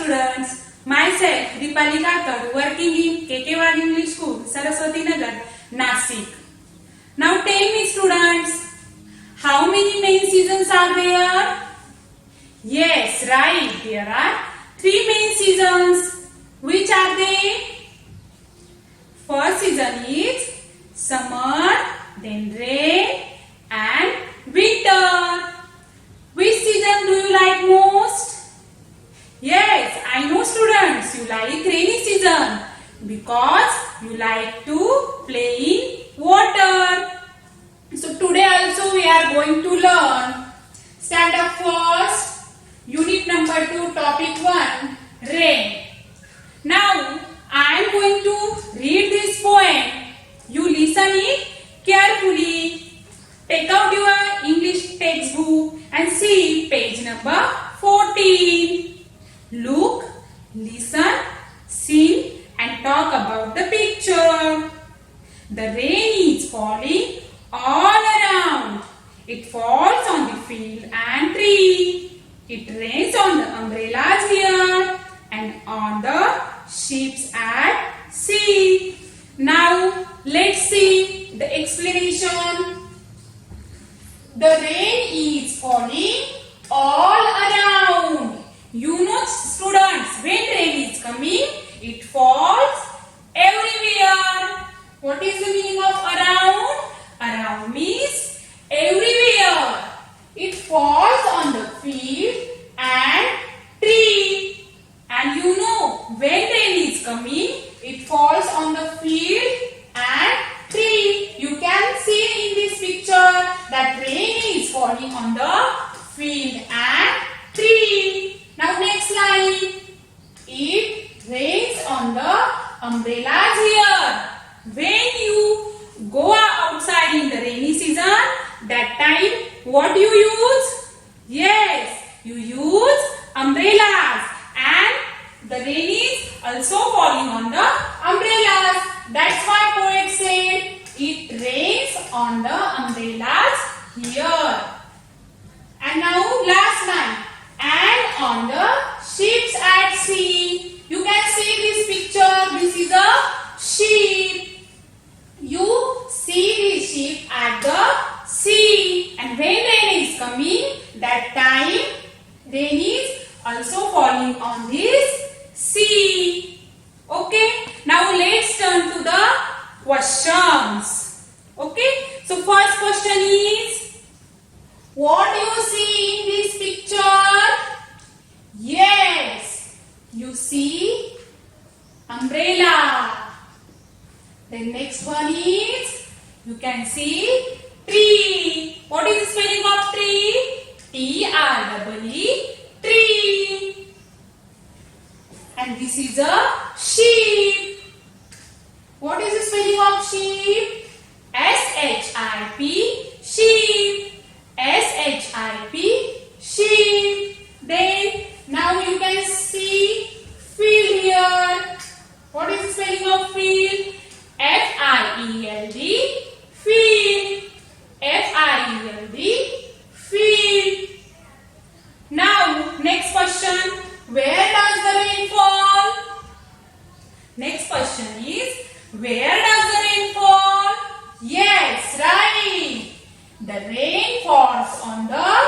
students. Myself, Deepali Kakkad, working in KK English School, Saraswati Nagar, Nasik. Now tell me students, how many main seasons are there? Yes, right. There are 3 main seasons. Which are they? First season is summer, then rain and winter. Which season do you like most? Yes, I know students, you like rainy season because you like to play in water. So today also we are going to learn. Stand up first. Unit number 2, topic 1, rain. Now I am going to read this poem. You listen it carefully. Take out your English textbook and see page number 14. Look, listen, sing and talk about the picture. The rain is falling all around. It falls on the field and tree. It rains on the umbrellas here and on the ships at sea. Now let's see the explanation. The rain is falling all around. You know students, when rain is coming, it falls everywhere. What is the meaning of around? Around means everywhere. It falls on the field and tree. And you know, when rain is coming, it falls on the field and tree. You can see in this picture that rain is falling on the field and tree. Now next line. It rains on the umbrellas here. When you go outside in the rainy season, that time what do you use? Yes, you use umbrellas. And the rain is also falling on the umbrellas. That's why poet said it rains on the umbrellas here. And now last line. And on the ships at sea. You can see this picture. This is a ship. You see this ship at the sea. And when rain is coming, that time rain is also falling on this sea. Okay. Now let's turn to the questions. Okay. So first question is, what do you see in this picture? Yes, you see umbrella. The next one is, you can see tree. What is the spelling of tree? T-R-E-E, tree. And this is a sheep. What is the spelling of sheep? S-H-I-P, sheep. S-H-I-P, sheep. Then now you can see field here. What is the spelling of field? F-I-E-L-D, field. F-I-E-L-D, field. Now next question. Where does the rain fall? Next question is, where does the rain fall? Yes, right. The rain falls on the